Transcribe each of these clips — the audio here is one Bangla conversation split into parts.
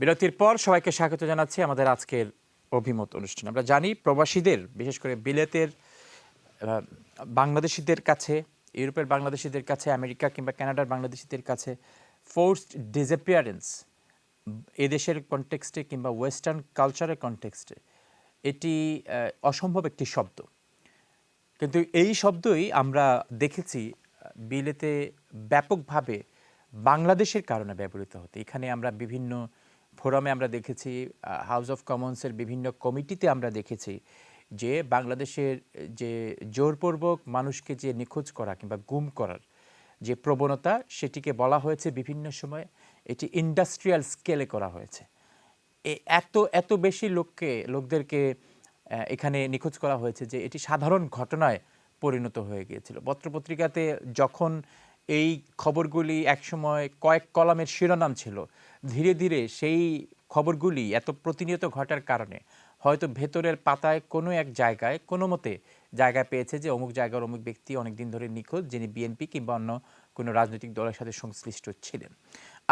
বিরতির পর সবাইকে স্বাগত জানাচ্ছি আমাদের আজকের অভিমত অনুষ্ঠান। আমরা জানি প্রবাসীদের, বিশেষ করে বিলেতের বাংলাদেশিদের কাছে, ইউরোপের বাংলাদেশিদের কাছে, আমেরিকা কিংবা কানাডার বাংলাদেশিদের কাছে ফোর্সড ডিসঅ্যাপিয়ারেন্স এদেশের কনটেক্সটে কিংবা ওয়েস্টার্ন কালচারের কনটেক্সটে এটি অসম্ভব একটি শব্দ। কিন্তু এই শব্দই আমরা দেখেছি বিলেতে ব্যাপকভাবে বাংলাদেশের কারণে ব্যবহৃত হতে। এখানে আমরা বিভিন্ন ফোরামে আমরা দেখেছি, হাউস অফ কমন্সের বিভিন্ন কমিটিতে আমরা দেখেছি যে বাংলাদেশের যে জোরপূর্বক মানুষকে যে নিখোঁজ করা কিংবা গুম করার যে প্রবণতা, সেটিকে বলা হয়েছে বিভিন্ন সময় এটি ইন্ডাস্ট্রিয়াল স্কেলে করা হয়েছে। এত এত বেশি লোকদেরকে এখানে নিখোঁজ করা হয়েছে যে এটি সাধারণ ঘটনায় পরিণত হয়ে গিয়েছিল। পত্রপত্রিকাতে যখন এই খবরগুলি একসময় কয়েক কলামের শিরোনাম ছিল, ধীরে ধীরে সেই খবরগুলি এত প্রতিনিয়ত ঘটার কারণে হয়তো ভেতরের পাতায় কোনো এক জায়গায় কোনো মতে জায়গা পেয়েছে যে অমুক জায়গার অমুক ব্যক্তি অনেক দিন ধরে নিখোঁজ, যিনি বিএনপি কিংবা অন্য কোনো রাজনৈতিক দলের সাথে সংশ্লিষ্ট ছিলেন।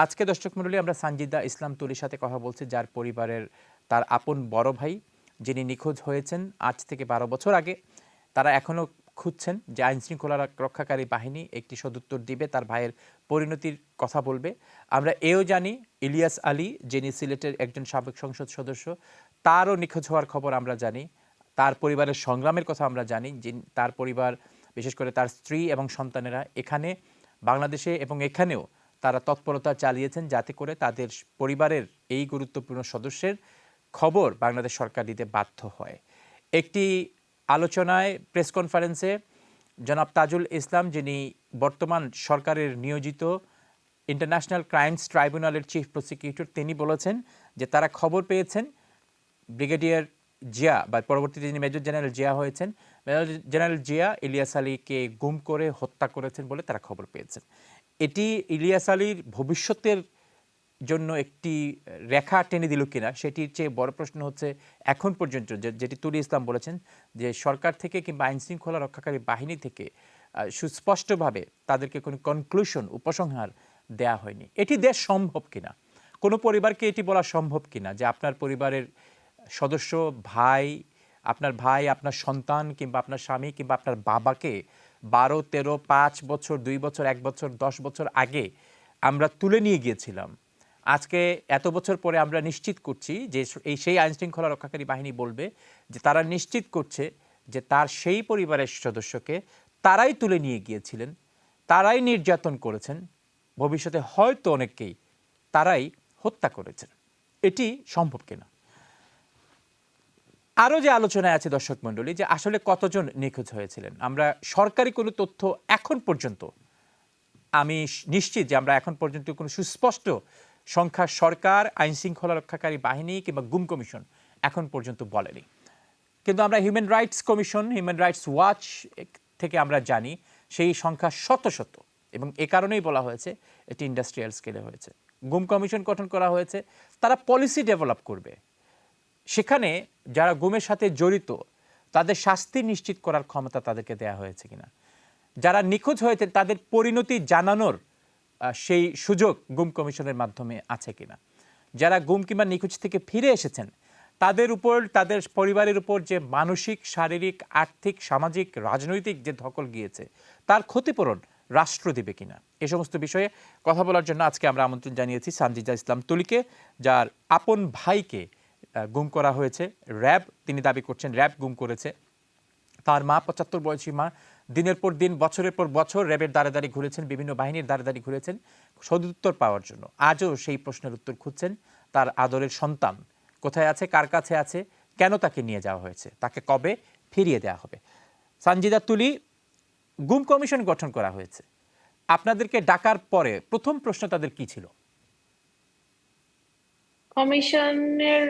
আজকে দর্শক মণ্ডলী, আমরা সানজিদা ইসলাম তুলির সাথে কথা বলছি, যার পরিবারের তার আপন বড় ভাই যিনি নিখোঁজ হয়েছেন আজ থেকে 12 বছর আগে। তারা এখনও খুঁজছেন যে আইনশৃঙ্খলা রক্ষাকারী বাহিনী একটি সদুত্তর দিবে, তার ভাইয়ের পরিণতির কথা বলবে। আমরা এও জানি ইলিয়াস আলী, যিনি সিলেটের একজন সাবেক সংসদ সদস্য, তারও নিখোঁজ হওয়ার খবর আমরা জানি। তার পরিবারের সংগ্রামের কথা আমরা জানি। তার পরিবার, বিশেষ করে তার স্ত্রী এবং সন্তানেরা এখানে বাংলাদেশে এবং এখানেও তারা তৎপরতা চালিয়েছেন যাতে করে তাদের পরিবারের এই গুরুত্বপূর্ণ সদস্যের খবর বাংলাদেশ সরকার দিতে বাধ্য হয়। একটি আলোচনায়, প্রেস কনফারেন্সে জনাব তাজুল ইসলাম, যিনি বর্তমান সরকারের নিয়োজিত ইন্টারন্যাশনাল ক্রাইমস ট্রাইব্যুনালের চিফ প্রসিকিউটর, তিনি বলেছেন যে তারা খবর পেয়েছেন ব্রিগেডিয়ার জিয়া বা পরবর্তীতে যিনি মেজর জেনারেল জিয়া হয়েছেন, মেজর জেনারেল জিয়া ইলিয়াস আলীকে গুম করে হত্যা করেছেন বলে তারা খবর পেয়েছেন। এটি ইলিয়াস আলীর ভবিষ্যতের জন্য একটি রেখা টেনে দিল কিনা, সেটির চেয়ে বড় প্রশ্ন হচ্ছে এখন পর্যন্ত যেটি তুলি ইসলাম বলেছেন যে সরকার থেকে কিংবা আইনশৃঙ্খলা রক্ষাকারী বাহিনী থেকে সুস্পষ্টভাবে তাদেরকে কোনো কনক্লুশন, উপসংহার দেয়া হয়নি। এটি দেশ সম্ভব কিনা, কোনো পরিবারকে এটি বলা সম্ভব কিনা যে আপনার পরিবারের সদস্য, ভাই, আপনার ভাই, আপনার সন্তান কিংবা আপনার স্বামী কিংবা আপনার বাবাকে 12, 13, 5 বছর, 2 বছর, 1 বছর, 10 বছর আগে আমরা তুলে নিয়ে গিয়েছিলাম। আজকে এত বছর পরে আমরা নিশ্চিত করছি যে সেই আইনশৃঙ্খলা রক্ষাকারী বাহিনী বলবে যে তারা নিশ্চিত করছে যে তার সেই পরিবারের সদস্যকে তারাই তুলে নিয়ে গিয়েছিলেন, তারাই নির্যাতন করেছেন, ভবিষ্যতে হয়তো অনেককেই তারাই হত্যা করেছেন। এটি সম্ভব কিনা। আরও যে আলোচনায় আছে দর্শক মণ্ডলী, যে আসলে কতজন নিখোঁজ হয়েছিলেন, আমরা সরকারি কোনো তথ্য এখন পর্যন্ত, আমি নিশ্চিত যে আমরা এখন পর্যন্ত কোনো সুস্পষ্ট সংখ্যা সরকার, আইনশৃঙ্খলা রক্ষাকারী বাহিনী কিংবা গুম কমিশন এখন পর্যন্ত বলেনি। কিন্তু আমরা human rights commission, human rights watch থেকে আমরা জানি সেই সংখ্যা শত শত, এবং এ কারণেই বলা হয়েছে এটি ইন্ডাস্ট্রিয়াল স্কেলে হয়েছে। গুম কমিশন গঠন করা হয়েছে, তারা পলিসি ডেভেলপ করবে, সেখানে যারা গুমের সাথে জড়িত তাদের শাস্তি নিশ্চিত করার ক্ষমতা তাদেরকে দেয়া হয়েছে কিনা, যারা নিখোঁজ হয়েছে তাদের পরিণতি জানানোর সেই সুযোগ গুম কমিশনের মাধ্যমে আছে কিনা, যারা গুম কিংবা নিখোঁজ থেকে ফিরে এসেছেন তাদের উপর, তাদের পরিবারের উপর যে মানসিক, শারীরিক, আর্থিক, সামাজিক, রাজনৈতিক যে ধকল গিয়েছে তার ক্ষতিপূরণ রাষ্ট্র দেবে কিনা, এ সমস্ত বিষয়ে কথা বলার জন্য আজকে আমরা আমন্ত্রণ জানিয়েছি সানজিদা ইসলাম তুলিকে, যার আপন ভাইকে গুম করা হয়েছে। র্যাব, তিনি দাবি করছেন র্যাব গুম করেছে। তার মা, 75 বয়সী মা, দিনের পর দিন, বছরের পর বছর র্যাবের দ্বারে দ্বারে ঘুরেছেন, বিভিন্ন বাহিনীর দ্বারে দ্বারে ঘুরেছেন সদুত্তর পাওয়ার জন্য। আজও সেই প্রশ্নের উত্তর খুঁজছেন। তার আদরের সন্তান কোথায় আছে, কার কাছে আছে, কেন তাকে নিয়ে যাওয়া হয়েছে, তাকে কবে ফিরিয়ে দেওয়া হবে। সানজিদা তুলি, গুম কমিশন গঠন করা হয়েছে, আপনাদেরকে ডাকার পরে প্রথম প্রশ্ন তাদের কি ছিল? কমিশনের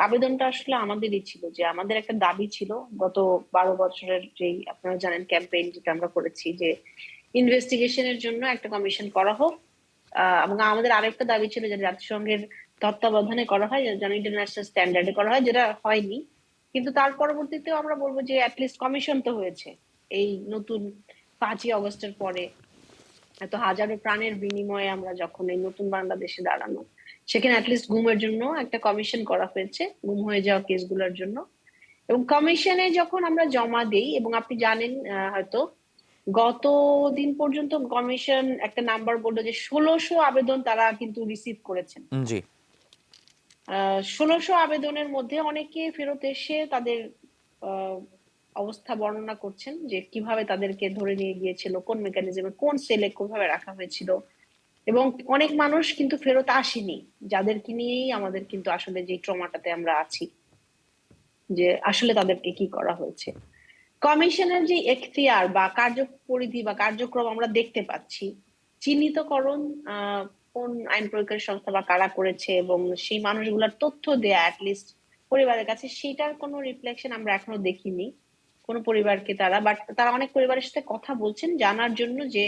আবেদনটা আসলে আমাদেরই ছিল, যে আমাদের একটা দাবি ছিল গত 12 বছরের, যেই আপনারা জানেন ক্যাম্পেইন যেটা আমরা করেছি, যে ইনভেস্টিগেশনের জন্য একটা কমিশন করা হোক। এবং আমাদের আরেকটা দাবি ছিল যে জাতিসংঘের তত্ত্বাবধানে করা হয়, যেন ইন্টারন্যাশনাল স্ট্যান্ডার্ডে করা হয়, যেটা হয়নি। কিন্তু তার পরবর্তীতেও আমরা বলবো যে অ্যাটলিস্ট কমিশন তো হয়েছে। এই নতুন 5ই আগস্টের পরে এত হাজারো প্রাণের বিনিময়ে আমরা যখন এই নতুন বাংলাদেশে দাঁড়ানো, সেখানে অ্যাটলিস্ট গুমের জন্য একটা কমিশন করা হয়েছে, গুম হয়ে যাওয়া কেসগুলোর জন্য। এবং কমিশনে যখন আমরা জমা দেই, এবং আপনি জানেন হয়তো গত দিন পর্যন্ত কমিশন একটা নাম্বার বললো যে 1600 আবেদন তারা কিন্তু রিসিভ করেছেন। জি। 1600 আবেদনের মধ্যে অনেকে ফেরত এসে তাদের আহ, অবস্থা বর্ণনা করছেন যে কিভাবে তাদেরকে ধরে নিয়ে গিয়েছিল, কোন মেকানিজমে, কোন সেলে কিভাবে রাখা হয়েছিল। এবং অনেক মানুষ কিন্তু ফেরত আসেনি, যাদেরকে নিয়েই আমাদের কিন্তু আসলে যে ট্রমাটাতে আমরা আছি, যে আসলে তাদেরকে কি করা হয়েছে। কমিশনের যে এখতিয়ার বা কার্যপরিধি বা কার্যক্রম আমরা দেখতে পাচ্ছি, চিহ্নিতকরণ কোন আইন প্রয়োগকারী সংস্থা বা কারা করেছে এবং সেই মানুষগুলোর তথ্য দেয়া অ্যাটলিস্ট পরিবারের কাছে, সেটার কোনো রিফ্লেকশন আমরা এখনো দেখিনি কোনো পরিবারকে। বাট তারা অনেক পরিবারের সাথে কথা বলছেন জানার জন্য যে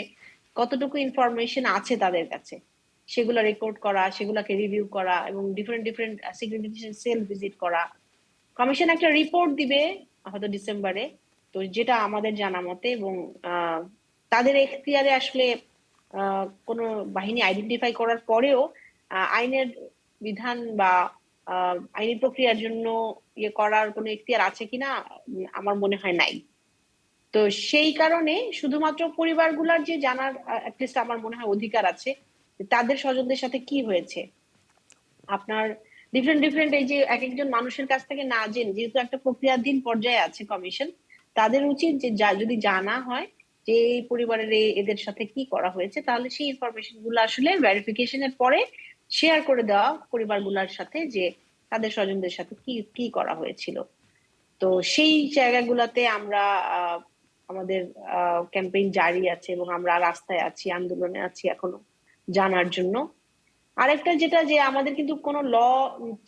কতটুকু ইনফরমেশন আছে তাদের কাছে, সেগুলো রেকর্ড করা, সেগুলোকে রিভিউ করা, এবং ডিফারেন্ট ডিফারেন্ট সিগনিফিকেশন সেল ভিজিট করা। কমিশন একটা রিপোর্ট দিবে হয়তো ডিসেম্বরে, তো যেটা আমাদের জানা মতে। এবং তাদের এখতিয়ারে আসলে কোনো বাহিনী আইডেন্টিফাই করার পরেও আইনের বিধান বা আইনি প্রক্রিয়ার জন্য ইয়ে করার কোনো এখতিয়ার আছে কিনা আমার মনে হয় নাই। তো সেই কারণে শুধুমাত্র পরিবারগুলোর যে জানার অ্যাটলিস্ট আমার মনে হয় অধিকার আছে যে তাদের স্বজনদের সাথে কি হয়েছে। আপনার ডিফারেন্ট ডিফারেন্ট এই যে এক একজন মানুষের কাছ থেকে না জেনে, যেহেতু একটা প্রক্রিয়াধীন পর্যায়ে আছে কমিশন, তাদের উচিত যে যদি জানা হয় যে এই পরিবারের এদের সাথে কি করা হয়েছে, তাহলে সেই ইনফরমেশন গুলো আসলে ভেরিফিকেশনের পরে শেয়ার করে দেওয়া পরিবারগুলোর সাথে, যে তাদের স্বজনদের সাথে কি কি করা হয়েছিল। তো সেই জায়গাগুলোতে আমরা আমাদের ক্যাম্পেইন জারি আছে এবং আমরা রাস্তায় আছি, আন্দোলনে আছি এখনো জানার জন্য। আরেকটা যেটা, যে আমাদের কিন্তু কোনো ল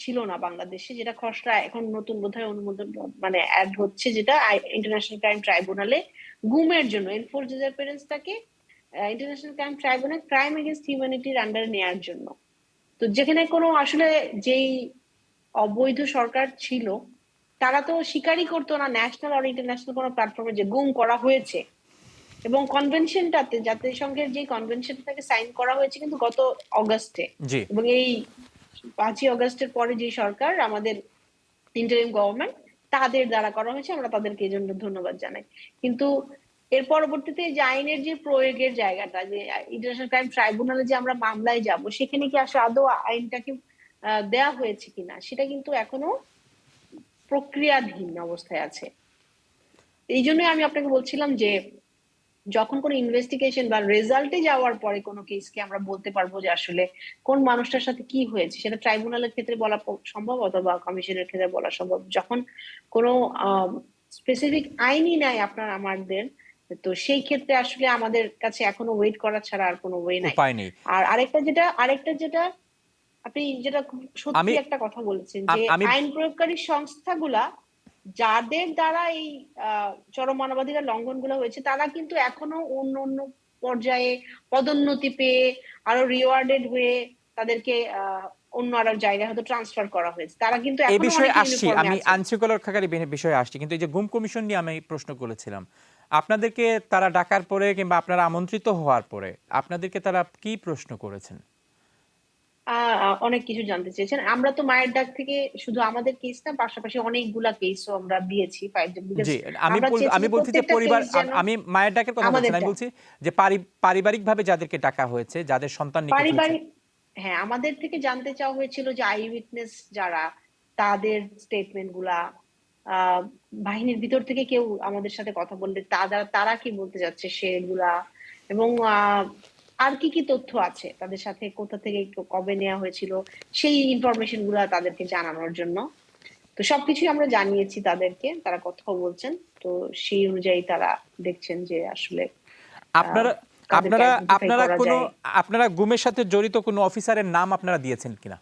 ছিল না বাংলাদেশে, যেটা খসড়া এখন নতুন বোধহয় অনুমোদন মানে অ্যাড হচ্ছে, যেটা ইন্টারন্যাশনাল ক্রাইম ট্রাইব্যুনালে গুমের জন্য এনফোর্স ডিসঅ্যাপিয়ারেন্সটাকে international crime tribunal crime against হিউম্যানিটির আন্ডারে নেয়ার জন্য। তো যেখানে কোনো আসলে যেই অবৈধ সরকার ছিল, তারা তো স্বীকারই করতো না ন্যাশনাল আর ইন্টারন্যাশনাল কোনো প্ল্যাটফর্মে যে গুম করা হয়েছে। এবং কনভেনশনটাতে, জাতিসংঘের যে কনভেনশনটাকে সাইন করা হয়েছে কিন্তু গত অগাস্টে। জি। এবং এই 5ই অগাস্টের পরে যে সরকার আমাদের ইন্টারিম গভর্নমেন্ট, তাদের দ্বারা করা হয়েছে, আমরা তাদেরকে এই জন্য ধন্যবাদ জানাই। কিন্তু এর পরবর্তীতে যে আইনের যে প্রয়োগের জায়গাটা, যে ইন্টারন্যাশনাল ক্রাইম ট্রাইব্যুনালে যে আমরা মামলায় যাব, সেখানে কি আসলে আদৌ আইনটাকে দেয়া হয়েছে কিনা, সেটা কিন্তু এখনো প্রক্রিয়াধীন অবস্থায় আছে। এই জন্যই আমি আপনাকে বলছিলাম যে যখন কোনো ইনভেস্টিগেশন বা রেজাল্টে যাওয়ার পরে কোনো কেসকে আমরা বলতে পারবো যে আসলে কোন মানুষটার সাথে কি হয়েছে, সেটা ট্রাইব্যুনালের ক্ষেত্রে বলা সম্ভব অথবা কমিশনের ক্ষেত্রে বলা সম্ভব। যখন কোনো স্পেসিফিক আইনই নাই আপনার আমাদের, তো সেই ক্ষেত্রে আসলে আমাদের কাছে এখনো ওয়েট করা ছাড়া আর কোনো ওয়ে নাই। উপায় নেই। আর আরেকটা যেটা আপনি যেটা খুব সত্যি আমি একটা কথা বলেছেন, যে আমি আইন প্রয়োগকারী সংস্থাগুলা যাদের দ্বারা এই চরম মানবাধিকার লঙ্ঘন গুলো হয়েছে, তারা কিন্তু এখনো অন্য অন্য পর্যায়ে পদোন্নতি পেয়ে আরো রিওয়ার্ডেড হয়ে তাদেরকে অন্য আরো জায়গায় হয়তো ট্রান্সফার করা হয়েছে, তারা কিন্তু এই এখনো বিষয়ে অনেকে আসছি, ইউনিফর্মে আমি আছেন। আইনশৃঙ্খলা রক্ষাকারী বিষয়ে আসছি, কিন্তু এই যে গুম কমিশন নিয়ে আমি প্রশ্ন করেছিলাম, আপনাদেরকে তারা ডাকার পরে কিংবা আপনারা আমন্ত্রিত হওয়ার পরে আপনাদেরকে তারা কি প্রশ্ন করেছেন? অনেক কিছু জানতে চেয়েছেন। আমরা তো মায়ের ডাক থেকে শুধু আমাদের কেস না, পাশাপাশি অনেকগুলা কেসও আমরা দিয়েছি বিকজ জি, আমি আমরা চেয়েছি আমি যে বলছি যে প্রত্যেকটা পরিবার, কেস যেন আমি মায়ের ডাকের কথা বলছি না, আমি আমাদেরটা বলছি যে পারিবারিকভাবে যাদেরকে ডাকা হয়েছে, যাদের সন্তান নিখোঁজ হয়েছে। পারিবারিক, হ্যাঁ, আমাদের থেকে জানতে চাওয়া হয়েছিল যে আই উইটনেস যারা, তাদের স্টেটমেন্ট গুলা, আহ বাহিনীর ভিতর থেকে কেউ আমাদের সাথে কথা বললে তারা কি বলতে যাচ্ছে সেগুলা, এবং আর কি কি তথ্য আছে তাদের সাথে, কোথা থেকে কবে নেওয়া হয়েছিল, সেই ইনফরমেশন গুলা তাদেরকে জানানোর জন্য। তো সবকিছুই আমরা জানিয়েছি তাদেরকে, তারা কথাও বলছেন। তো সেই অনুযায়ী তারা দেখছেন যে আসলে আহ আপনারা কাদেরকে আপনারা আইডেন্টিফাই আপনারা করা কোনো যায়। আপনারা গুমের সাথে জড়িত কোনো অফিসারের নাম আপনারা দিয়েছেন কিনা?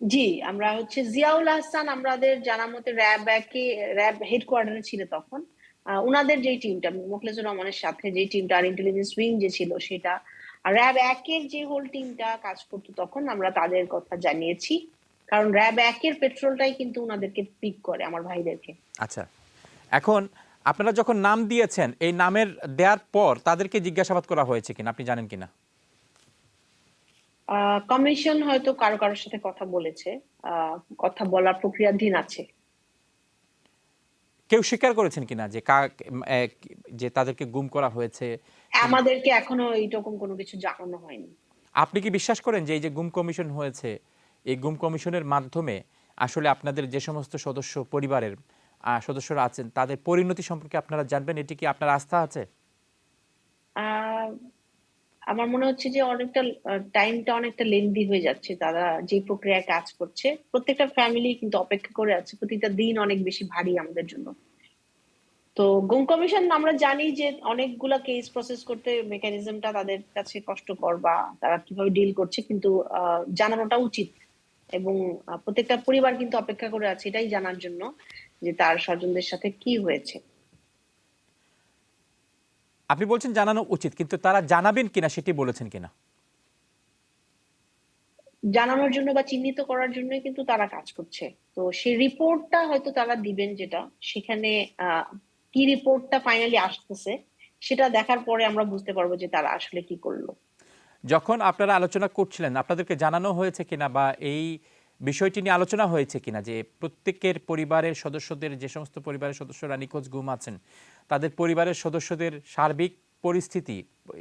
জি, আমরা হচ্ছে জিয়াউল হাসান, আমাদের জানা মতে র্যাব হেডকোয়ার্টারে ছিল তখন। উনাদের যে টিমটা, মোখলেসুর রহমানের সাথে যে টিমটা আর ইন্টেলিজেন্স উইং যে ছিল সেটা, আর র্যাব 1-এর যে হোল টিমটা কাজ করতো তখন, আমরা তাদের কথা জানিয়েছি। কারণ র্যাব 1-এর পেট্রোলটাই কিন্তু উনাদেরকে পিক করে, আমার ভাইদেরকে। আচ্ছা, এখন আপনারা যখন নাম দিয়েছেন, এই নামের দেওয়ার পর তাদেরকে জিজ্ঞাসাবাদ করা হয়েছে কিনা আপনি জানেন কিনা? কমিশন হয়তো কারো কারোর সাথে কথা বলেছে, কথা বলার প্রক্রিয়াধীন আছে। কেউ স্বীকার করেছেন কিনা যে যে তাদেরকে গুম করা হয়েছে? আমাদেরকে এখনো এইরকম কোনো কিছু জানানো হয়নি। আপনি কি বিশ্বাস করেন যে এই যে গুম কমিশন হয়েছে, এই গুম কমিশনের মাধ্যমে আসলে আপনাদের যে সমস্ত পরিবারের সদস্যরা আছেন তাদের পরিণতি সম্পর্কে আপনারা জানবেন? এটি কি আপনার আস্থা আছে? আহ আমার মনে হচ্ছে যে অনেকটা টাইমটা অনেকটা লেন্দি হয়ে যাচ্ছে। তারা যে প্রক্রিয়ায় কাজ করছে, প্রত্যেকটা ফ্যামিলি কিন্তু অপেক্ষা করে আছে। প্রতিটা দিন অনেক বেশি ভারী আমাদের জন্য। তো গুম কমিশন আমরা জানি যে অনেকগুলা কেস প্রসেস করতে মেকানিজমটা তাদের কাছে কষ্টকর, বা তারা কিভাবে ডিল করছে, কিন্তু জানানোটা উচিত। এবং প্রত্যেকটা পরিবার কিন্তু অপেক্ষা করে আছে এটাই জানার জন্য যে তার স্বজনদের সাথে কি হয়েছে। আপনি বলছেন জানানো উচিত, কিন্তু তারা জানাবেন কিনা সেটি বলেছেন কিনা? জানানোর জন্য বা চিহ্নিত করার জন্যই কিন্তু তারা কাজ করছে। তো সেই রিপোর্টটা হয়তো তারা দিবেন, যেটা সেখানে আহ কি রিপোর্টটা ফাইনালি আসতেছে সেটা দেখার পরে আমরা বুঝতে পারবো যে তারা আসলে কি করলো। যখন আপনারা আলোচনা করছিলেন, আপনাদেরকে জানানো হয়েছে কিনা বা এই বিষয়টি নিয়ে আলোচনা হয়েছে কিনা যে প্রত্যেকের পরিবারের সদস্যদের, যে সমস্ত পরিবারের সদস্যরা নিখোঁজ গুম আছেন, তাদের পরিবারের সদস্যদের সার্বিক পরিস্থিতি,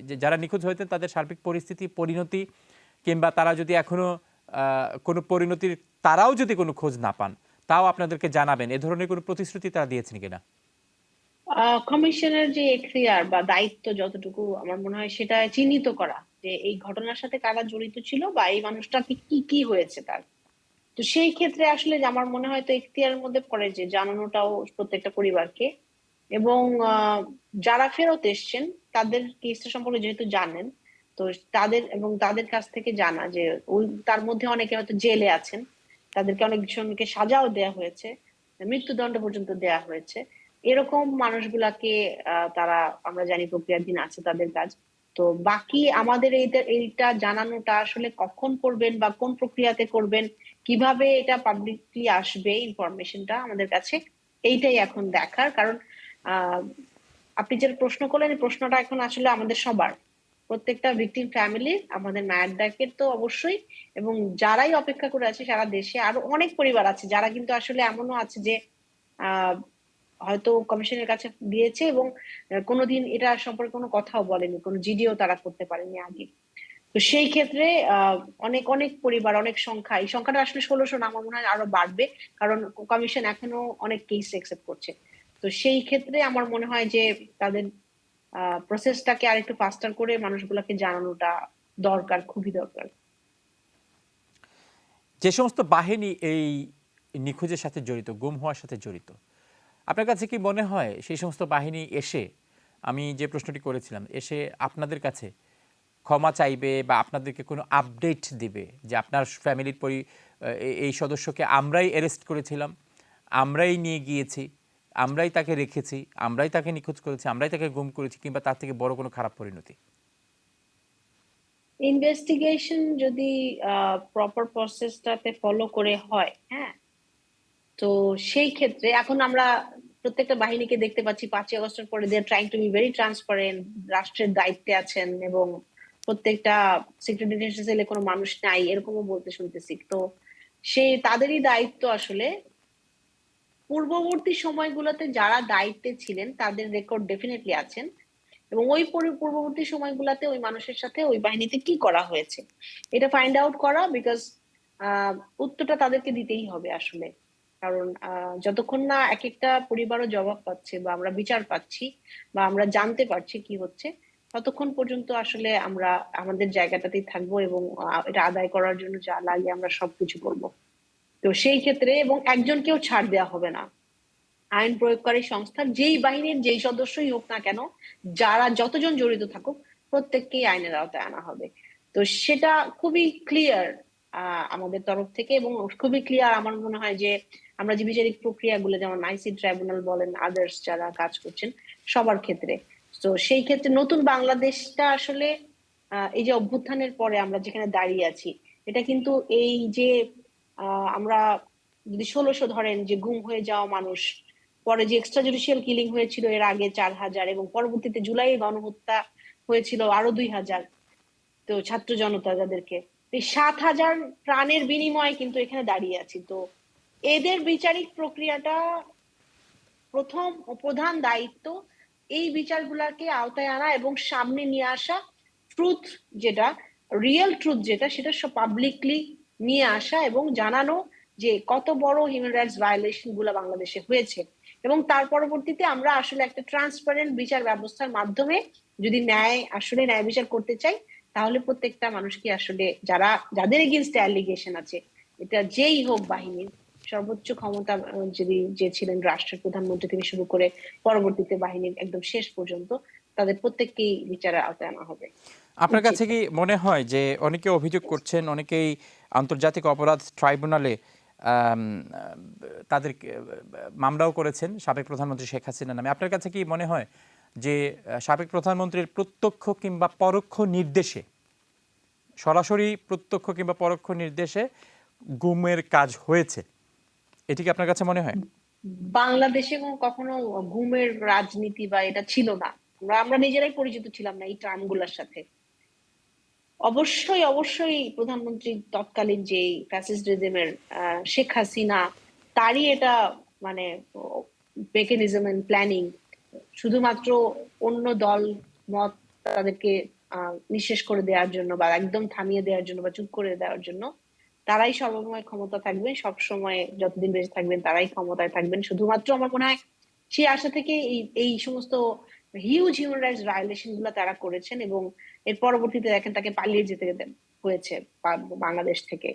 যে যারা নিখোঁজ হয়েছেন তাদের সার্বিক পরিস্থিতি, পরিণতি, কিংবা তারা যদি এখনো কোনো পরিণতির, তারাও যদি কোনো খোঁজ না পান, তাও আপনাদেরকে জানাবেন, এ ধরনের কোনো প্রতিশ্রুতি তারা দিয়েছেন কিনা? কমিশনের যে এখতিয়ার বা দায়িত্ব যতটুকু আমার মনে হয় সেটা চিহ্নিত করা, যে এই ঘটনার সাথে কারা জড়িত ছিল বা এই মানুষটাকে কি কি হয়েছে তার। তো সেই ক্ষেত্রে আসলে যে আমার মনে হয় তো এখতিয়ারের মধ্যে পড়ে যে জানানোটাও প্রত্যেকটা পরিবারকে। এবং যারা ফেরত এসছেন তাদের কেসটা সম্পর্কে যেহেতু জানেন, তো তাদের কাছ থেকে জানা যে ওই তার মধ্যে অনেকে হয়তো জেলে আছেন, তাদেরকে অনেকজনকে সাজাও দেয়া হয়েছে, মৃত্যুদণ্ড পর্যন্ত দেয়া হয়েছে। এরকম মানুষগুলাকে তারা, আমরা জানি প্রক্রিয়াধীন আছে তাদের কাজ। তো বাকি আমাদের এইটা জানানোটা আসলে কখন করবেন বা কোন প্রক্রিয়াতে করবেন, কিভাবে এটা পাবলিকলি আসবে ইনফরমেশনটা আমাদের কাছে, এইটাই এখন দেখার। কারণ আহ আপনি যে প্রশ্ন করলেন, এই প্রশ্নটা এখন আসলে আমাদের সবার, প্রত্যেকটা ভিকটিম ফ্যামিলি, আমাদের মায়ের ডাকের তো অবশ্যই। এবং যারাই অপেক্ষা করে আছে সারা দেশে আরো অনেক পরিবার আছে যারা কিন্তু আসলে এমনও আছে যে আহ হয়তো কমিশনের কাছে দিয়েছে এবং কোনোদিন এটা সম্পর্কে কোনো কথাও বলেনি, কোনো জিডিও তারা করতে পারেনি আগে। তো সেই ক্ষেত্রে অনেক অনেক পরিবার, অনেক সংখ্যা, এই সংখ্যাটা আসলে 1600 না, আমার মনে হয় আরো বাড়বে। কারণ কমিশন এখনো অনেক কেস একসেপ্ট করছে। তো সেই ক্ষেত্রে আমার মনে হয় যে তাদের প্রসেসটাকে আরেকটু ফাস্টার করে মানুষগুলোকে জানানোটা দরকার, খুবই দরকার। যে সমস্ত বাহিনী এই নিখোঁজের সাথে জড়িত, গুম হওয়ার সাথে জড়িত, আপনার কাছে কি মনে হয় সেই সমস্ত বাহিনী এসে, আমি যে প্রশ্নটি করেছিলাম, এসে আপনাদের কাছে ক্ষমা চাইবে বা আপনাদেরকে কোনো আপডেট দিবে যে আপনার ফ্যামিলির এই সদস্যকে আমরাই অ্যারেস্ট করেছিলাম, আমরাই নিয়ে গিয়েছি, আমরাই তাকে রেখেছি, আমরাই তাকে নিখোঁজ করেছি, আমরাই তাকে গুম করেছি, কিংবা তার থেকে বড় কোনো খারাপ পরিণতি? ইনভেস্টিগেশন যদি প্রপার প্রসেসটাতে ফলো করে হয়, হ্যাঁ, তো সেই ক্ষেত্রে এখন আমরা প্রত্যেকটা বাহিনীকে দেখতে পাচ্ছি 5ই আগস্টের পরে they are trying to be very transparent, রাষ্ট্রের দায়িত্বে আছেন, এবং প্রত্যেকটা সিকিউরিটি ডিটেনশন সেলে কোনো মানুষ নাই এরকমও বলতে শুনতেছি। তো সেই তাদেরই দায়িত্ব আসলে পূর্ববর্তী সময়গুলোতে যারা দায়িত্বে ছিলেন তাদের রেকর্ড ডেফিনেটলি আছেন, এবং ওই পূর্ববর্তী সময়গুলোতে ওই মানুষের সাথে ওই বাহিনীতে কি করা হয়েছে এটা ফাইন্ড আউট করা। বিকজ উত্তরটা তাদেরকে দিতেই হবে আসলে। কারণ যতক্ষণ না এক একটা পরিবারও জবাব পাচ্ছে বা আমরা বিচার পাচ্ছি বা আমরা জানতে পারছি কি হচ্ছে, ততক্ষণ পর্যন্ত আসলে আমরা আমাদের জায়গাটাতেই থাকবো, এবং এটা আদায় করার জন্য যা লাগে আমরা সবকিছু করব। তো সেই ক্ষেত্রে এবং একজনকেও ছাড় দেওয়া হবে না। আইন প্রয়োগকারী সংস্থার যেই বাহিনীর যেই সদস্যই হোক না কেন, যারা যতজন জড়িত থাকুক, প্রত্যেককেই আইনের আওতায় আনা হবে। তো সেটা খুবই ক্লিয়ার আমাদের তরফ থেকে, এবং খুবই ক্লিয়ার আমার মনে হয় যে আমরা যে বিচারিক প্রক্রিয়াগুলো, যেমন আইসি ট্রাইব্যুনাল বলেন, আদার্স যারা কাজ করছেন, সবার ক্ষেত্রে। তো সেই ক্ষেত্রে নতুন বাংলাদেশটা আসলে এই যে অভ্যুত্থানের পরে আমরা যেখানে দাঁড়িয়ে আছি, এটা কিন্তু এই যে আমরা যদি 1600 ধরেন যে গুম হয়ে যাওয়া মানুষ, পরে যে এক্সট্রা জুডিশিয়াল কিলিং হয়েছিল এর আগে 4000, এবং পরবর্তীতে জুলাই গণহত্যা হয়েছিল আরো 2000, তো ছাত্র জনতা যাদেরকে, এই 7,000 প্রাণের বিনিময়ে কিন্তু এখানে দাঁড়িয়ে আছি। তো এদের বিচারিক প্রক্রিয়াটা প্রথম ও প্রধান দায়িত্ব এই বিচারগুলোকে আওতায় আনা এবং সামনে নিয়ে আসা, ট্রুথ যেটা, রিয়েল ট্রুথ যেটা, সেটা সব পাবলিকলি নিয়ে আসা এবং জানানো যে কত বড় হিউম্যান রাইটস ভায়োলেশন গুলো বাংলাদেশে হয়েছে। এবং তার পরবর্তীতে আমরা আসলে একটা ট্রান্সপারেন্ট বিচার ব্যবস্থার মাধ্যমে যদি আসলে ন্যায় বিচার করতে চাই, তাহলে প্রত্যেকটা মানুষকে আসলে যাদের এগেইনস্ট অ্যালিগেশন আছে, এটা যেই হোক বাহিনীর সর্বোচ্চ ক্ষমতা যিনি যে ছিলেন রাষ্ট্রের প্রধানমন্ত্রী থেকে শুরু করে পরবর্তীতে বাহিনীর একদম শেষ পর্যন্ত, তাদের প্রত্যেককেই বিচারের আওতায় আনা হবে। আপনার উচিত। কাছে কি মনে হয় যে অনেকে অভিযোগ করছেন, অনেকেই আন্তর্জাতিক অপরাধ ট্রাইব্যুনালে আম, তাদের মামলাও করেছেন সাবেক প্রধানমন্ত্রী শেখ হাসিনা নামে? আপনার কাছে কি মনে হয় যে সাবেক প্রধানমন্ত্রীর প্রত্যক্ষ কিংবা পরোক্ষ নির্দেশে, সরাসরি প্রত্যক্ষ কিংবা পরোক্ষ নির্দেশে গুমের কাজ হয়েছে, এটি কি আপনার কাছে মনে হয়? বাংলাদেশে কখনো গুমের রাজনীতি বা এটা ছিল না। আমরা নিজেরাই পরিচিত ছিলাম না এই টার্ম গুলার সাথে। অবশ্যই অবশ্যই প্রধানমন্ত্রী তৎকালীন যে ফ্যাসিস্ট রেজিমের শেখ হাসিনা, তারই এটা মানে মেকানিজম এন্ড প্ল্যানিং, শুধুমাত্র অন্য দল মত তাদেরকে নিঃশেষ করে দেওয়ার জন্য বা একদম থামিয়ে দেওয়ার জন্য বা চুপ করে দেওয়ার জন্য। তারাই সর্বময় ক্ষমতা থাকবেন, সব সময় যতদিন বেঁচে থাকবেন তারাই ক্ষমতায় থাকবেন, শুধুমাত্র আমার মনে হয় সেই আশা থেকে এই সমস্ত হিউজ হিউম্যান রাইটস ভায়োলেশন গুলো তারা করেছেন। এবং এর পরবর্তীতে দেখেন তাকে পালিয়ে যেতে হয়েছে বাংলাদেশ থেকে।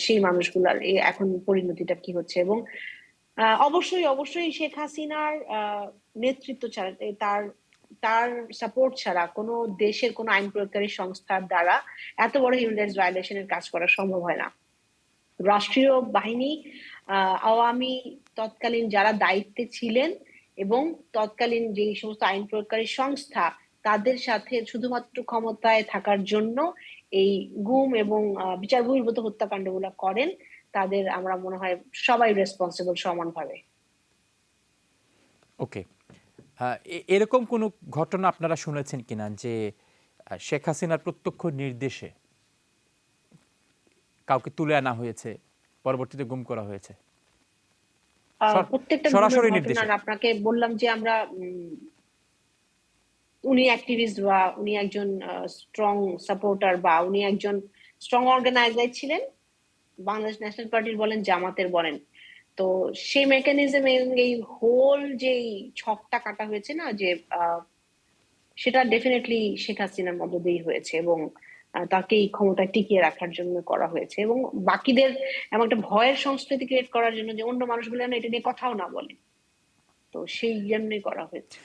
সেই মানুষগুলার এখন পরিণতিটা কি হচ্ছে। এবং অবশ্যই অবশ্যই শেখ হাসিনার নেতৃত্ব ছাড়া, তার তার সাপোর্ট ছাড়া কোনো দেশের কোনো আইন প্রয়োগকারী সংস্থার দ্বারা এত বড় হিউম্যান রাইটস ভায়োলেশনের কাজ করা সম্ভব হয় না। রাষ্ট্রীয় বাহিনী, আওয়ামী তৎকালীন যারা দায়িত্বে ছিলেন এবং তৎকালীন যে সমস্ত আইন প্রয়োগকারী সংস্থা, তাদের সাথে শুধুমাত্র ক্ষমতায় থাকার জন্য এই গুম এবং বিচার বহির্ভূত হত্যাকাণ্ডগুলো করেন, তাদের আমরা মনে হয় সবাই রেসপন্সিবল সমানভাবে। ওকে, এরকম কোনো ঘটনা আপনারা শুনেছেন কিনা যে শেখ হাসিনার প্রত্যক্ষ নির্দেশে কাউকে তুলে আনা হয়েছে, পরবর্তীতে গুম করা হয়েছে? প্রত্যেকটা গুমের সরাসরি নির্দেশে। ঘটনার আপনাকে বললাম যে আমরা উনি অ্যাক্টিভিস্ট বা উনি একজন স্ট্রং সাপোর্টার বা উনি একজন স্ট্রং অর্গানাইজার ছিলেন, বাংলাদেশ ন্যাশনাল পার্টির বলেন, জামাতের বলেন। তো সেই মেকানিজম, এই হোল যে ছকটা কাটা হয়েছে না, যে সেটা ডেফিনেটলি শেখ হাসিনার মধ্য দিয়েই হয়েছে এবং তাকে এই ক্ষমতায় টিকিয়ে রাখার জন্য করা হয়েছে। এবং বাকিদের এমন একটা ভয়ের সংস্কৃতি ক্রিয়েট করার জন্য যে অন্য মানুষগুলো যেন এটা নিয়ে কথাও না বলে, তো সেই জন্যই করা হয়েছে।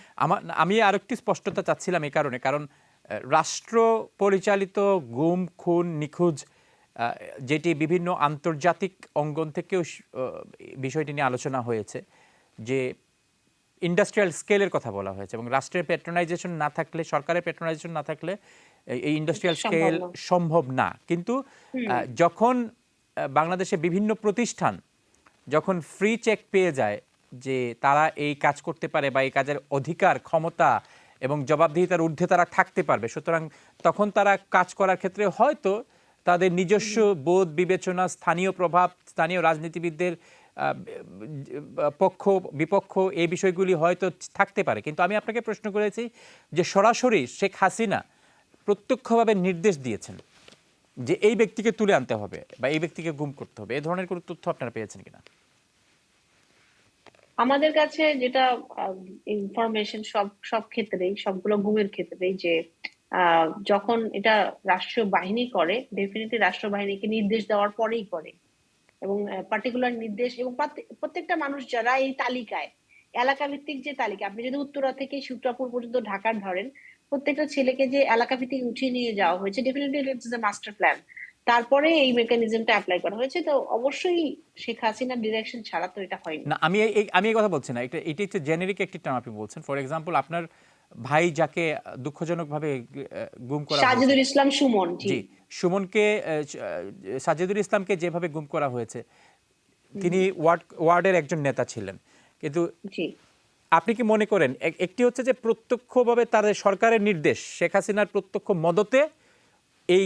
আমি আরেকটি স্পষ্টতা চাচ্ছিলাম এই কারণে, কারণ রাষ্ট্র পরিচালিত গুম খুন নিখোঁজ, যেটি বিভিন্ন আন্তর্জাতিক অঙ্গন থেকেও বিষয়টি নিয়ে আলোচনা হয়েছে, যে ইন্ডাস্ট্রিয়াল স্কেলের কথা বলা হয়েছে এবং রাষ্ট্রের প্যাট্রোনাইজেশন না থাকলে, সরকারের প্যাট্রোনাইজেশন না থাকলে এই ইন্ডাস্ট্রিয়াল সম্ভব স্কেল না। সম্ভব না। কিন্তু যখন বাংলাদেশে বিভিন্ন প্রতিষ্ঠান যখন ফ্রি চেক পেয়ে যায় যে তারা এই কাজ করতে পারে বা এই কাজের অধিকার, ক্ষমতা এবং জবাবদিহিতার ঊর্ধ্বে তারা থাকতে পারবে, সুতরাং তখন তারা কাজ করার ক্ষেত্রে হয়তো তাদের নিজস্ব বোধ বিবেচনা, স্থানীয় প্রভাব, স্থানীয় রাজনীতিবিদদের পক্ষ বিপক্ষ, এই বিষয়গুলি হয়তো থাকতে পারে। কিন্তু আমি আপনাকে প্রশ্ন করেছি যে সরাসরি শেখ হাসিনা প্রত্যক্ষভাবে নির্দেশ দিয়েছেন যে এই ব্যক্তিকে তুলে আনতে হবে বা এই ব্যক্তিকে গুম করতে হবে, এই ধরনের কোনো তথ্য আপনারা পেয়েছেন কিনা? আমাদের কাছে যেটা ইনফরমেশন, সব সব ক্ষেত্রেই, সবগুলো গুমের ক্ষেত্রেই, যে যখন এটা রাষ্ট্রীয় বাহিনী করে, ডেফিনেটলি রাষ্ট্র বাহিনীকে নির্দেশ দেওয়ার পরেই করে। এবং পার্টিকুলার নির্দেশ, এবং প্রত্যেকটা মানুষ যারা এই তালিকায়, এলাকা ভিত্তিক যে তালিকা, আপনি যদি উত্তরা থেকে সূত্রাপুর পর্যন্ত ঢাকার ধরেন, প্রত্যেকটা ছেলেকে যে এলাকা ভিত্তিক উঠিয়ে নিয়ে যাওয়া হয়েছে, definitely it's a master plan. তারপরে এই মেকানিজমটা অ্যাপ্লাই করা হয়েছে। তো অবশ্যই শেখ হাসিনার ডিরেকশন ছাড়া তো এটা হয়নি। না, আমি এই কথা বলছি না, এটা হচ্ছে জেনেরিক একটি টার্ম আপনি বলছেন। ফর এক্সাম্পল, আপনার ভাই যাকে দুঃখজনকভাবে গুম করা হয়েছে, সাজিদুল ইসলাম সুমন, জি। জি, সুমনকে, সাজিদুল ইসলামকে যেভাবে গুম করা হয়েছে, তিনি ওয়ার্ডের একজন নেতা ছিলেন। কিন্তু জি। আপনি কি মনে করেন একটি হচ্ছে যে প্রত্যক্ষভাবে তাদের সরকারের নির্দেশ, শেখ হাসিনার প্রত্যক্ষ মদতে এই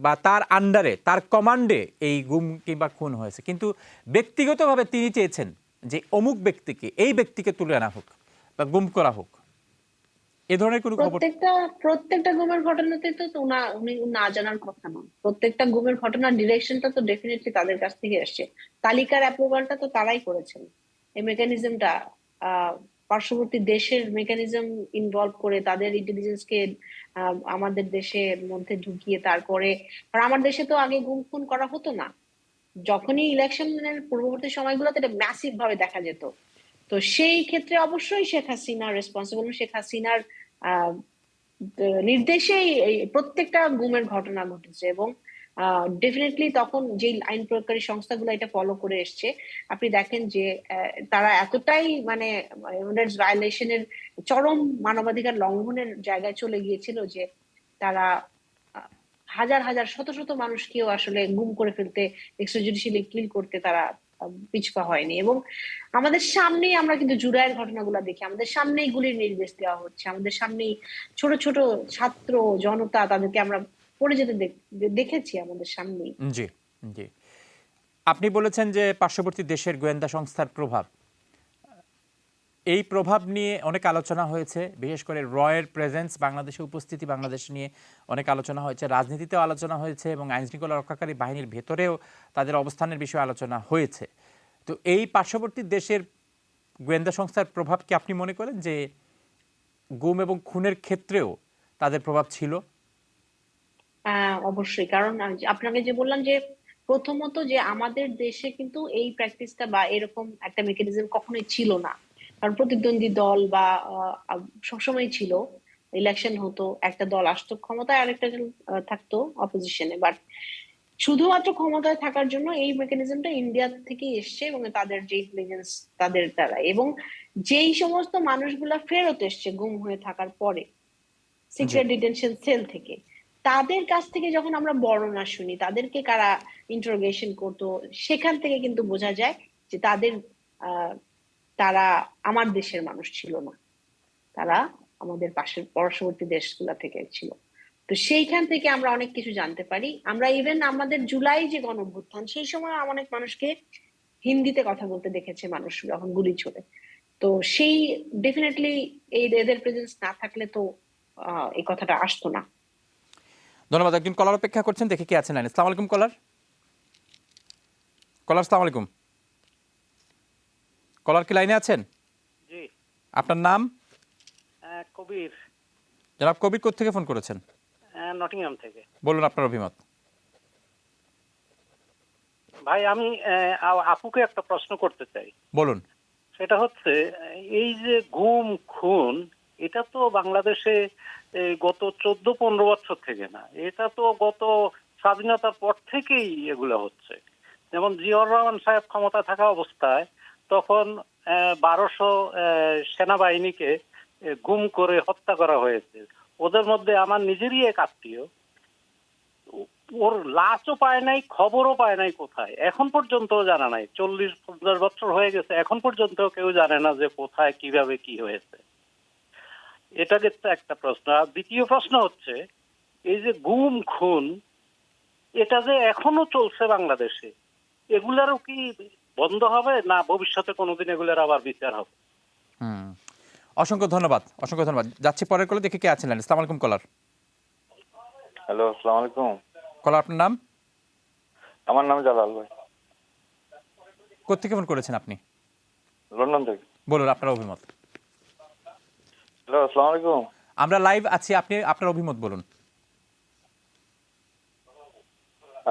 বা তার আন্ডারে, তার কমান্ডে এই গুম কিংবা খুন হয়েছে, কিন্তু ব্যক্তিগতভাবে তিনি চেয়েছেন যে অমুক ব্যক্তিকে, এই ব্যক্তিকে তুলে আনা হোক বা গুম করা হোক, এ ধরনের কোনো খবর? প্রত্যেকটা গুমের ঘটনাতে তো উনি না জানার কথা নয়। প্রত্যেকটা গুমের ঘটনার ডিরেকশনটা তো ডেফিনেটলি তাদের কাছ থেকে এসছে। তালিকার অ্যাপ্রুভালটা তো তারাই করেছেন। এই মেকানিজমটা পার্শ্ববর্তী দেশের মেকানিজম ইনভলভ করে তাদের ইন্টেলিজেন্সকে আমাদের দেশের মধ্যে ঢুকিয়ে তারপরে, আর আমার দেশে তো আগে গুম খুন করা হতো না। যখনই ইলেকশনের পূর্ববর্তী সময়গুলোতে এটা ম্যাসিভ ভাবে দেখা যেত। তো সেই ক্ষেত্রে অবশ্যই শেখ হাসিনা রেসপন্সিবল। শেখ হাসিনার আহ নির্দেশেই এই প্রত্যেকটা গুমের ঘটনা ঘটেছে, এবং ডেফিনেটলি তখন যে আইন প্রয়োগকারী সংস্থাগুলো এটা ফলো করে এসছে, আপনি দেখেন যে তারা এতটাই মানে ভায়োলেশনের চরম মানবাধিকার লঙ্ঘনের জায়গায় চলে গিয়েছিল যে তারা হাজার হাজার শত শত মানুষকেও আসলে গুম করে ফেলতে, এক্সট্রাজুডিশিয়ালি কিল করতে তারা পিছপা হয়নি। এবং আমাদের সামনেই আমরা কিন্তু জুলাইয়ের ঘটনাগুলো দেখি, আমাদের সামনেই গুলির নির্দেশ দেওয়া হচ্ছে, আমাদের সামনেই ছোট ছোট ছাত্র জনতা তাদেরকে আমরা পড়ে যেতে দেখেছি আমাদের সামনেই। জি, জি। আপনি বলেছেন যে পার্শ্ববর্তী দেশের গোয়েন্দা সংস্থার প্রভাব, এই প্রভাব নিয়ে অনেক আলোচনা হয়েছে, বিশেষ করে রয়ের প্রেজেন্স, বাংলাদেশে উপস্থিতি, বাংলাদেশ নিয়ে অনেক আলোচনা হয়েছে, রাজনীতিতেও আলোচনা হয়েছে এবং আইনশৃঙ্খলা রক্ষাকারী বাহিনীর ভেতরেও তাদের অবস্থানের বিষয়ে আলোচনা হয়েছে। তো এই পার্শ্ববর্তী দেশের গোয়েন্দা সংস্থার প্রভাব কি আপনি মনে করেন যে গুম এবং খুনের ক্ষেত্রেও তাদের প্রভাব ছিল? অবশ্যই, কারণ আপনাকে যে বললাম যে প্রথমত যে আমাদের দেশে কিন্তু এই প্র্যাকটিসটা বা এরকম একটা মেকানিজম কখনোই ছিল না। কারণ প্রতিদ্বন্দ্বী দল বা সবসময় ছিল, ইলেকশন হতো, একটা দল আসতো ক্ষমতায়, আরেকটা দল থাকতো অপোজিশনে। বাট শুধুমাত্র ক্ষমতায় থাকার জন্য এই মেকানিজমটা ইন্ডিয়া থেকে এসছে, এবং তাদের যে ইন্টেলিজেন্স তাদের দ্বারা, এবং যেই সমস্ত মানুষগুলা ফেরত এসছে গুম হয়ে থাকার পরে জি, সিক্রেট ডিটেনশন সেল থেকে, তাদের কাছ থেকে যখন আমরা বর্ণনা শুনি তাদেরকে কারা ইন্টারোগেশন করতো, সেখান থেকে কিন্তু বোঝা যায় যে আহ তারা আমার দেশের মানুষ ছিল না, তারা আমাদের পাশের পার্শ্ববর্তী দেশগুলা থেকে ছিল। তো সেইখান থেকে আমরা অনেক কিছু জানতে পারি। আমরা ইভেন আমাদের জুলাই যে গণঅভ্যুত্থান, সেই সময় অনেক মানুষকে হিন্দিতে কথা বলতে দেখেছে মানুষ যখন গুলি ছোড়ে। তো সেই ডেফিনেটলি এদের প্রেজেন্স না থাকলে তো এই কথাটা আসতো না। ধন্যবাদ। একজন কলার অপেক্ষা করছেন, দেখে কি আছেন লাইনে। আসসালামু আলাইকুম কলার। কলার, আসসালামু আলাইকুম। কলার কি লাইনে আছেন? জি। আপনার নাম? কবির। জনাব কবির, কোত্থেকে ফোন করেছেন? নটিংহাম থেকে। বলুন আপনার অভিমত। ভাই আমি আপুকে একটা প্রশ্ন করতে চাই। বলুন। সেটা হচ্ছে এই যে গুম খুন, এটা তো বাংলাদেশে গত 14-15 বছর থেকে না, এটা তো গত স্বাধীনতার পর থেকেই এগুলো হচ্ছে। যেমন জিয়াউর রহমান সাহেব ক্ষমতা থাকা অবস্থায় তখন 1200 সেনাবাহিনীকে গুম করে হত্যা করা হয়েছে। ওদের মধ্যে আমার নিজেরই এক আত্মীয়, ওর লাশও পায় নাই, খবরও পায় নাই কোথায়, এখন পর্যন্ত জানা নাই। 40-50 বছর হয়ে গেছে, এখন পর্যন্ত কেউ জানে না যে কোথায় কিভাবে কি হয়েছে। এটা কিন্তু একটা প্রশ্ন। আর দ্বিতীয় প্রশ্ন হচ্ছে এই যে গুম খুন, এটা যে এখনো চলছে বাংলাদেশে, এগুলারও কি বন্ধ হবে, না ভবিষ্যতে কোনোদিন এগুলার আবার বিচার হবে? হুম, অসংখ্য ধন্যবাদ, অসংখ্য ধন্যবাদ। যাচ্ছি পরের কলে, দেখে কে আছেন লাইনে। আসসালামু আলাইকুম কলার। হ্যালো, আসসালামু আলাইকুম। কলার, আপনার নাম? আমার নাম জালাল ভাই, কোত্থেকে ফোন করেছেন আপনি? লন্ডন থেকে। বলুন আপনার অভিমত। হ্যালো, আসসালামু আলাইকুম। আমরা লাইভ আছি, আপনি আপনার অভিমত বলুন।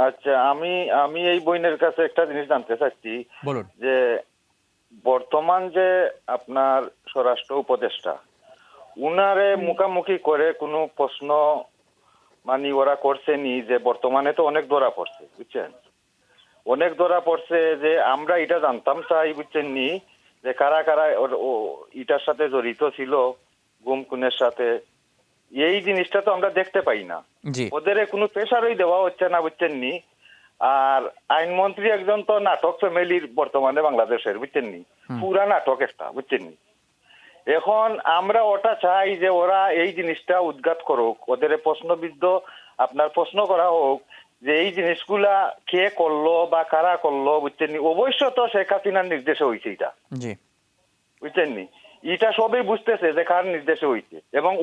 আচ্ছা, আমি আমি এই বইনের কাছে একটা জিনিস জানতে চাচ্ছি বলুন। যে বর্তমান যে আপনার স্বরাষ্ট্র উপদেষ্টা, উনারে মুখামুখি করে কোনো প্রশ্ন মানে ওরা করছেনি? যে বর্তমানে তো অনেক ধরা পড়ছে, বুঝছেন, অনেক ধরা পড়ছে, যে আমরা এটা জানতাম চাই, বুঝছেন নি, যে কারা কারা এটার সাথে জড়িত ছিল, গুম খুনের সাথে। এই জিনিসটা তো আমরা দেখতে পাই না, জি, ওদের কোনো প্রেশারই দেওয়া হচ্ছে না, বুঝছেন নি। আর আইনমন্ত্রী একজন তো নাটক ফ্যামিলির বর্তমানে বাংলাদেশের, বুঝছেন নি, পুরা নাটক একটা, বুঝছেন নি। এখন আমরা ওটা চাই যে ওরা এই জিনিসটা উদ্ঘাত করুক, ওদের প্রশ্নবিদ্ধ আপনার প্রশ্ন করা হোক যে এই জিনিসগুলা কে করলো বা কারা করলো, বুঝছেন নি? অবশ্য তো শেখ হাসিনার নির্দেশে হয়েছে এটা, জি বুঝছেন নি? এটা সবই বুঝতেছে যে কার নির্দেশে হয়েছে, এবং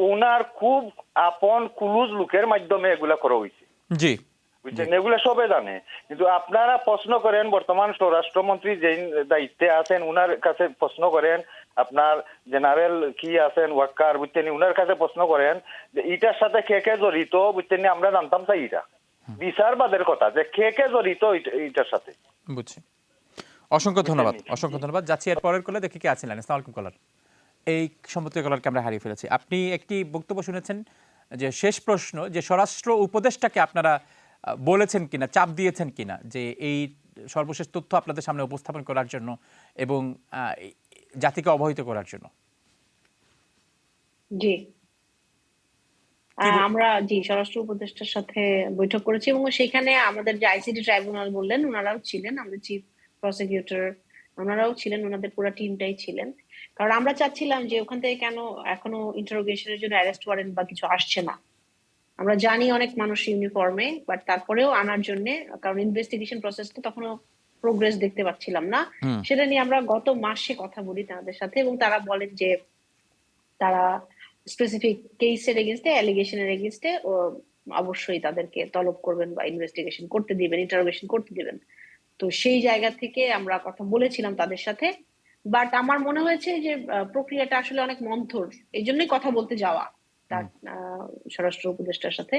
ওনার খুব আপন ক্লোজ লোকের মাধ্যমে এগুলা করা হয়েছে, জি বুঝছেন? এগুলো সবে জানে। কিন্তু আপনারা প্রশ্ন করেন, বর্তমান স্বরাষ্ট্রমন্ত্রী যে দায়িত্বে আছেন উনার কাছে প্রশ্ন করেন, আপনার জেনারেল কি আছেন ওয়াক্কার, বুঝছেন, উনার কাছে প্রশ্ন করেন যে এটার সাথে কে কে জড়িত, বুঝছেন, আমরা জানতাম চাই এটা বিচারবাদের কথা, যে কে কে জড়িত এটার সাথে। বুঝছি। অসংখ্য ধন্যবাদ, অসংখ্য ধন্যবাদ। যাচ্ছি এর পরের কলে, দেখি কে আছেন। আসসালামু আলাইকুম কলার। এই সম্মতি কলারকে আমরা হারিয়ে ফেলেছি। আপনি একটি বক্তব্য শুনেছেন, যে শেষ প্রশ্ন, যে স্বরাষ্ট্র উপদেষ্টাকে আপনারা বলেছেন কিনা, চাপ দিয়েছেন কিনা যে এই সর্বশেষ তথ্য আপনাদের সামনে উপস্থাপন করার জন্য এবং জাতিকে অবহিত করার জন্য। জি, আমরা স্বরাষ্ট্র উপদেষ্টার সাথে বৈঠক করেছি এবং সেখানে আমাদের যে আইসিটি ট্রাইব্যুনাল বললেন ওনারাও ছিলেন, আমাদের চিফ প্রসিকিউটর ওনারাও ছিলেন, ওনাদের পুরো টিমটাই ছিলেন। কারণ আমরা চাচ্ছিলাম যে ওখান থেকে কেন এখনো ইন্টারোগেশনের জন্য অ্যারেস্ট ওয়ারেন্ট বা কিছু আসছে না। আমরা জানি অনেক মানুষ ইউনিফর্মে, বাট তারপরেও আনার জন্য, কারণ ইনভেস্টিগেশন প্রসেসটা তখনও প্রোগ্রেস দেখতে পাচ্ছিলাম না। সেটা নিয়ে আমরা গত মাসে কথা বলি তাদের সাথে এবং তারা বলেন যে তারা স্পেসিফিক কেসের এগেইনস্টে, অ্যালিগেশনের এগেইনস্টে অবশ্যই তাদেরকে তলব করবেন বা ইনভেস্টিগেশন করতে দিবেন, ইন্টারোগেশন করতে দিবেন। তো সেই জায়গা থেকে আমরা কথা বলেছিলাম তাদের সাথে, বাট আমার মনে হয়েছে যে প্রক্রিয়াটা আসলে অনেক মন্থর, এই জন্যই কথা বলতে যাওয়া তার স্বরাষ্ট্র উপদেষ্টার সাথে।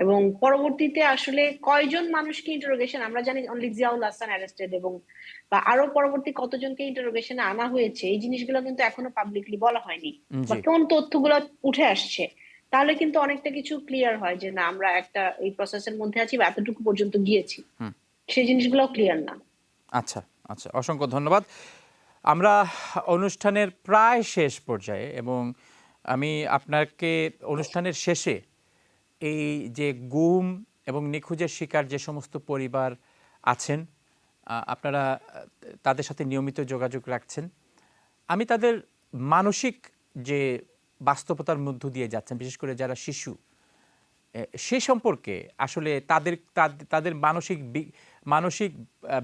এবং পরবর্তীতে আসলে কয়জন মানুষকে ইন্টারোগেশন, আমরা জানি অনলি জিয়াউল হাসান অ্যারেস্টেড, এবং বা আরো পরবর্তী কতজনকে ইন্টারোগেশনে আনা হয়েছে, এই জিনিসগুলো কিন্তু এখনো পাবলিকলি বলা হয়নি বা কোন তথ্যগুলো উঠে আসছে। তাহলে কিন্তু অনেকটা কিছু ক্লিয়ার হয় যে না, আমরা একটা এই প্রসেসের মধ্যে আছি বা এতটুকু পর্যন্ত গিয়েছি, সেই জিনিসগুলো ক্লিয়ার না। আচ্ছা আচ্ছা, অসংখ্য ধন্যবাদ। আমরা অনুষ্ঠানের প্রায় শেষ পর্যায়ে, এবং আমি আপনাকে অনুষ্ঠানের শেষে এই যে গুম এবং নিখোঁজের শিকার যে সমস্ত পরিবার আছেন, আপনারা তাদের সাথে নিয়মিত যোগাযোগ রাখছেন, আমি তাদের মানসিক যে বাস্তবতার মধ্য দিয়ে যাচ্ছেন, বিশেষ করে যারা শিশু, সে সম্পর্কে আসলে তাদের মানসিক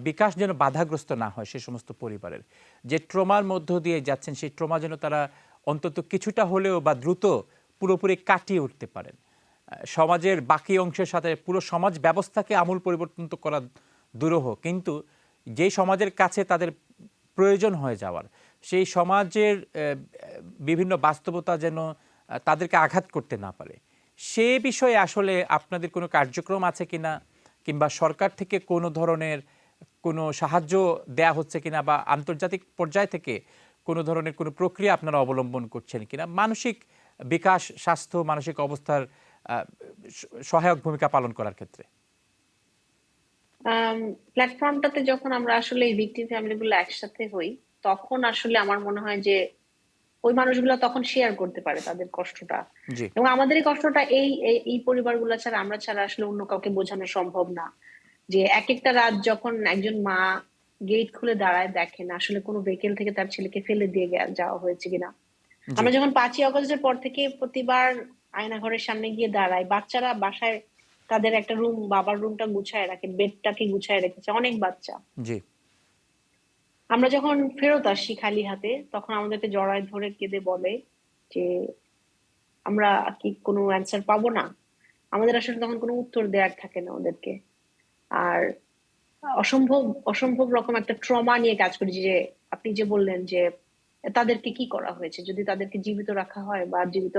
বিকাশ যেন বাধাগ্রস্ত না হয়। সে সমস্ত পরিবারের যে ট্রমার মধ্য দিয়ে যাচ্ছেন, সেই ট্রমা যেন তারা অন্তত কিছুটা হলেও বা দ্রুত পুরোপুরি কাটিয়ে উঠতে পারেন। সমাজের বাকি অংশের সাথে পুরো সমাজ ব্যবস্থাকে আমূল পরিবর্তন তো করা দুরূহ, কিন্তু যেই সমাজের কাছে তাদের প্রয়োজন হয়ে যাওয়ার, সেই সমাজের বিভিন্ন বাস্তবতা যেন তাদেরকে আঘাত করতে না পারে, সে বিষয়ে আসলে আপনাদের কোনো কার্যক্রম আছে কিনা, কিংবা সরকার থেকে কোনো ধরনের কোনো সাহায্য দেয়া হচ্ছে কিনা, বা আন্তর্জাতিক পর্যায় থেকে কোনো ধরনের কোনো প্রক্রিয়া আপনারা অবলম্বন করছেন কিনা মানসিক বিকাশ, স্বাস্থ্য, মানসিক অবস্থার সহায়ক ভূমিকা পালন করার ক্ষেত্রে? প্ল্যাটফর্মটাতে যখন আমরা আসলে এই ভিকটিম ফ্যামিলিগুলো একসাথে হই, তখন আসলে আমার মনে হয় যে ওই মানুষগুলো তখন শেয়ার করতে পারে তাদের কষ্টটা, এবং আমাদের এই কষ্টটা এই পরিবারগুলো ছাড়া, আমরা ছাড়া আসলে অন্য কাউকে বোঝানো সম্ভব না। যে এক একটা রাত যখন একজন মা গেট খুলে দাঁড়ায়, দেখেন আসলে কোনো ভেহিকেল থেকে তার ছেলেকে ফেলে দিয়ে যাওয়া হয়েছে কিনা। আমরা যখন 5ই আগস্টের পর থেকে প্রতিবার আয়না ঘরের সামনে গিয়ে দাঁড়াই, বাচ্চারা বাসায় তাদের একটা রুম, বাবার রুমটা গুছায় রাখে, বেডটাকে গুছায় রেখেছে অনেক বাচ্চা। আমরা যখন ফেরত আসি খালি হাতে, তখন আমাদেরকে জড়ায় ধরে কেঁদে বলে যে আমরা কি কোনো অ্যান্সার পাবো না। আমাদের আসলে তখন কোনো উত্তর দেওয়ার থাকে না ওদেরকে। আর অসম্ভব অসম্ভব রকম একটা ট্রমা নিয়ে কাজ করি। যে আপনি যে বললেন যে তাদেরকে কি করা হয়েছে, যদি তাদেরকে জীবিত রাখা হয় বা জীবিত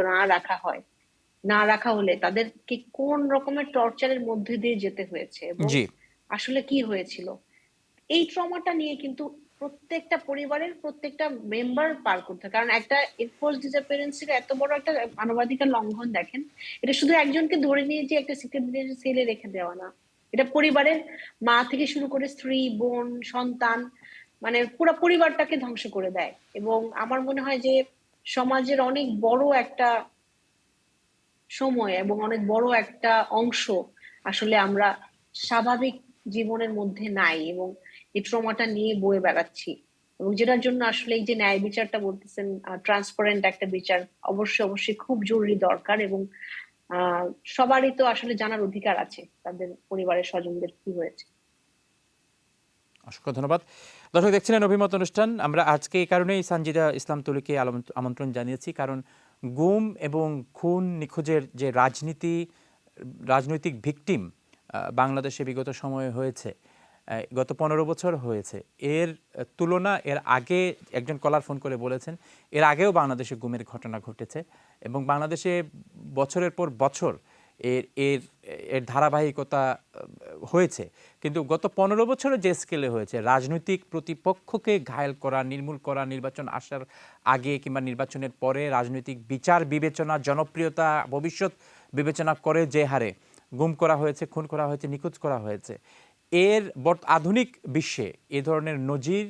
না রাখা হলে তাদেরকে কোন রকমের টর্চারের মধ্যে দিয়ে যেতে হয়েছে এবং আসলে কি হয়েছিল, এই ট্রমাটা নিয়ে কিন্তু প্রত্যেকটা পরিবারের প্রত্যেকটা মেম্বার পার করতে হয়। কারণ একটা এনফোর্স ডিসঅ্যাপিয়ারেন্সের এত বড় একটা মানবাধিকার লঙ্ঘন, দেখেন, এটা শুধু একজনকে ধরে নিয়ে যে একটা সিক্রেট সেলে রেখে দেওয়া না, এটা পরিবারের মা থেকে শুরু করে স্ত্রী, বোন, সন্তান, মানে পুরো পরিবারটাকে ধ্বংস করে দেয়। এবং আমার মনে হয় যে সমাজের অনেক বড় একটা সময় এবং অনেক বড় একটা অংশ আসলে আমরা স্বাভাবিক জীবনের মধ্যে নাই এবং এই ট্রমাটা নিয়ে বয়ে বেড়াচ্ছি। এবং যেটার জন্য আসলে এই যে ন্যায় বিচারটা বলতেছেন, ট্রান্সপারেন্ট একটা বিচার অবশ্যই অবশ্যই খুব জরুরি দরকার। এবং আহ সবারই তো আসলে জানার অধিকার আছে তাদের পরিবারের স্বজনদের কি হয়েছে। অসংখ্য ধন্যবাদ। দর্শক, দেখছিলেন অভিমত অনুষ্ঠান। আমরা আজকে এই কারণেই সানজিদা ইসলাম তুলিকে আমন্ত্রণ জানিয়েছি, কারণ গুম এবং খুন নিখোঁজের যে রাজনৈতিক ভিকটিম বাংলাদেশে বিগত সময়ে হয়েছে, গত 15 বছর হয়েছে, এর তুলনা এর আগে একজন কলার ফোন করে বলেছেন এর আগেও বাংলাদেশে গুমের ঘটনা ঘটেছে এবং বাংলাদেশে বছরের পর বছর এর এর এর ধারাবাহিকতা হয়েছে। কিন্তু গত 15 বছরে যে স্কেলে হয়েছে, রাজনৈতিক প্রতিপক্ষকে ঘায়েল করা, নির্মূল করা, নির্বাচন আসার আগে কিংবা নির্বাচনের পরে রাজনৈতিক বিচার বিবেচনা, জনপ্রিয়তা, ভবিষ্যৎ বিবেচনা করে যে হারে গুম করা হয়েছে, খুন করা হয়েছে, নিখোঁজ করা হয়েছে, এর আধুনিক বিশ্বে এ ধরনের নজির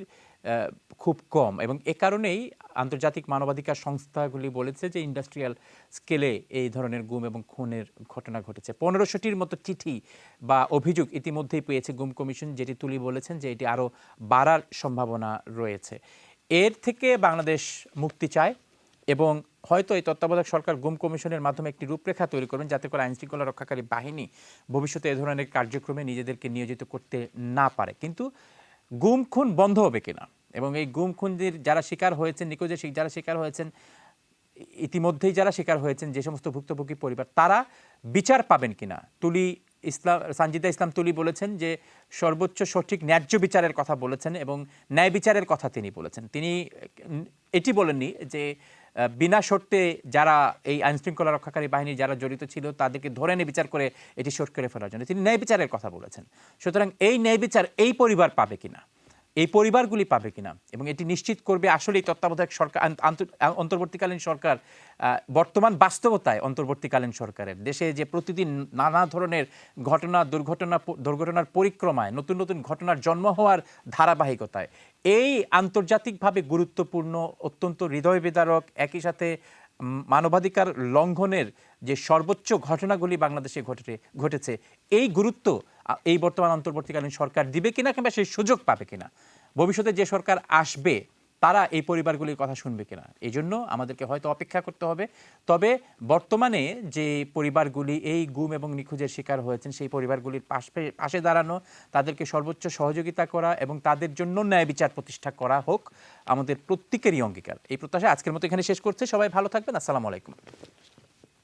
খুব কম। এবং এ কারণেই আন্তর্জাতিক মানবাধিকার সংস্থাগুলি বলেছে যে ইন্ডাস্ট্রিয়াল স্কেলে এই ধরনের গুম এবং খুনের ঘটনা ঘটেছে। 1500টির মতো চিঠি বা অভিযোগ ইতিমধ্যেই পেয়েছে গুম কমিশন, যেটি তুলি বলেছেন যে এটি আরও বাড়ার সম্ভাবনা রয়েছে। এর থেকে বাংলাদেশ মুক্তি চায় এবং হয়তো এই তত্ত্বাবধায়ক সরকার গুম কমিশনের মাধ্যমে একটি রূপরেখা তৈরি করবেন যাতে করে আইনশৃঙ্খলা রক্ষাকারী বাহিনী ভবিষ্যতে এ ধরনের কার্যক্রমে নিজেদেরকে নিয়োজিত করতে না পারে। কিন্তু গুম খুন বন্ধ হবে কিনা এবং এই গুম খুনদের যারা শিকার হয়েছেন, নিখোঁজের যারা শিকার হয়েছেন, ইতিমধ্যেই যারা শিকার হয়েছেন যে সমস্ত ভুক্তভোগী পরিবার, তারা বিচার পাবেন কিনা। সানজিদা ইসলাম তুলি বলেছেন যে সর্বোচ্চ সঠিক ন্যায্য বিচারের কথা বলেছেন এবং ন্যায় বিচারের কথা তিনি বলেছেন। তিনি এটি বলেননি যে বিনা শর্তে যারা এই আইনশৃঙ্খলা রক্ষাকারী বাহিনী যারা জড়িত ছিল তাদেরকে ধরে এনে বিচার করে এটি শোধ করে ফেলার জন্য। তিনি ন্যায় বিচারের কথা বলেছেন। সুতরাং এই ন্যায় বিচার এই পরিবার পাবে কিনা, এই পরিবারগুলি পাবে কিনা, এবং এটি নিশ্চিত করবে আসলেই তত্ত্বাবধায়ক সরকার, অন্তর্বর্তীকালীন সরকার, বর্তমান বাস্তবতায় অন্তর্বর্তীকালীন সরকারের দেশে যে প্রতিদিন নানা ধরনের দুর্ঘটনার পরিক্রমায় নতুন নতুন ঘটনার জন্ম হওয়ার ধারাবাহিকতায় এই আন্তর্জাতিকভাবে গুরুত্বপূর্ণ, অত্যন্ত হৃদয় বিদারক, একই সাথে মানবাধিকার লঙ্ঘনের যে সর্বোচ্চ ঘটনাগুলি বাংলাদেশে ঘটেছে, এই গুরুত্ব এই বর্তমান অন্তর্বর্তীকালীন সরকার দিবে কিনা কিংবা সেই সুযোগ পাবে কিনা, ভবিষ্যতে যে সরকার আসবে তারা এই পরিবারগুলির কথা শুনবে কিনা, এই জন্য আমাদেরকে হয়তো অপেক্ষা করতে হবে। তবে বর্তমানে যে পরিবারগুলি এই গুম এবং নিখোঁজের শিকার হয়েছেন সেই পরিবারগুলির পাশে দাঁড়ানো, তাদেরকে সর্বোচ্চ সহযোগিতা করা এবং তাদের জন্য ন্যায় বিচার প্রতিষ্ঠা করা হোক আমাদের প্রত্যেকেরই অঙ্গীকার। এই প্রত্যাশা আজকের মতো এখানে শেষ করছে। সবাই ভালো থাকবেন। আসসালামু আলাইকুম।